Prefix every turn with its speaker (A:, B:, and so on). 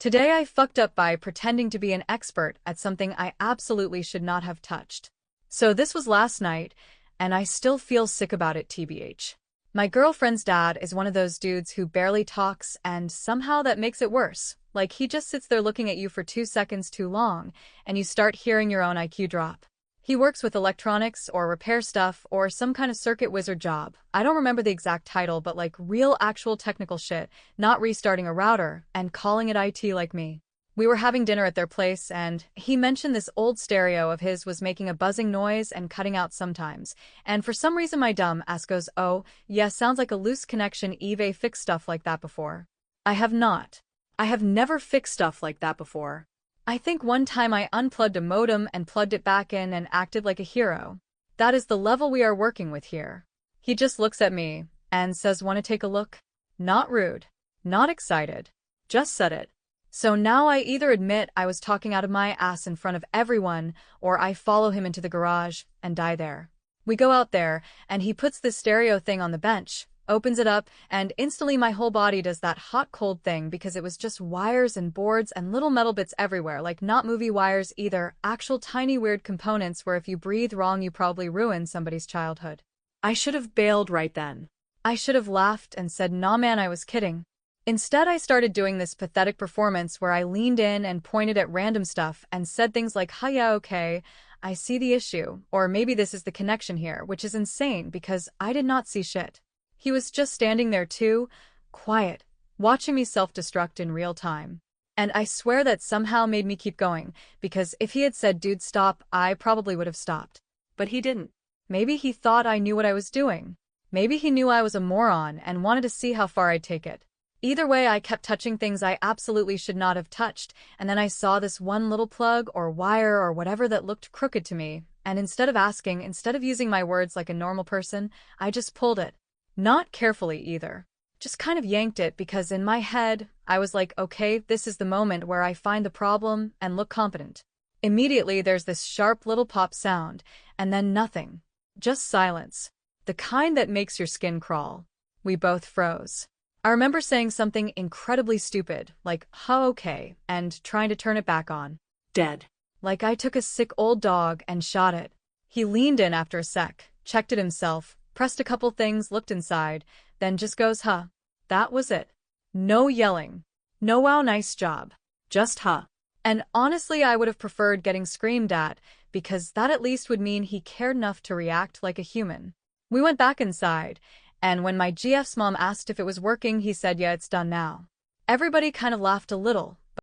A: Today I fucked up by pretending to be an expert at something I absolutely should not have touched. So this was last night, and I still feel sick about it, TBH. My girlfriend's dad is one of those dudes who barely talks, and somehow that makes it worse. Like he just sits there looking at you for 2 seconds too long, and you start hearing your own IQ drop. He works with electronics or repair stuff or some kind of circuit wizard job. I don't remember the exact title, but like real actual technical shit, not restarting a router and calling it IT like me. We were having dinner at their place and he mentioned this old stereo of his was making a buzzing noise and cutting out sometimes. And for some reason my dumb ass goes, "Oh, yeah, sounds like a loose connection. Eve fixed stuff like that before." I have not. I have never fixed stuff like that before. I think one time I unplugged a modem and plugged it back in and acted like a hero. That is the level we are working with here. He just looks at me and says, "Want to take a look?" Not rude. Not excited. Just said it. So now I either admit I was talking out of my ass in front of everyone, or I follow him into the garage and die there. We go out there, and he puts this stereo thing on the bench, opens it up, and instantly my whole body does that hot-cold thing because it was just wires and boards and little metal bits everywhere, like not movie wires either, actual tiny weird components where if you breathe wrong you probably ruin somebody's childhood. I should have bailed right then. I should have laughed and said, "Nah man, I was kidding." Instead, I started doing this pathetic performance where I leaned in and pointed at random stuff and said things like, "Hi, yeah, okay, I see the issue," or "Maybe this is the connection here," which is insane because I did not see shit. He was just standing there too, quiet, watching me self-destruct in real time. And I swear that somehow made me keep going, because if he had said, "Dude, stop," I probably would have stopped. But he didn't. Maybe he thought I knew what I was doing. Maybe he knew I was a moron and wanted to see how far I'd take it. Either way, I kept touching things I absolutely should not have touched, and then I saw this one little plug or wire or whatever that looked crooked to me, and instead of using my words like a normal person, I just pulled it. Not carefully either. Just kind of yanked it because in my head, I was like, okay, this is the moment where I find the problem and look competent. Immediately, there's this sharp little pop sound, and then nothing. Just silence. The kind that makes your skin crawl. We both froze. I remember saying something incredibly stupid, like, "Huh, okay," and trying to turn it back on. Dead. Like I took a sick old dog and shot it. He leaned in after a sec, checked it himself, pressed a couple things, looked inside, then just goes, "Huh." That was it. No yelling. No "wow, nice job." Just "huh." And honestly, I would have preferred getting screamed at, because that at least would mean he cared enough to react like a human. We went back inside, and when my GF's mom asked if it was working, he said, "Yeah, it's done now." Everybody kind of laughed a little,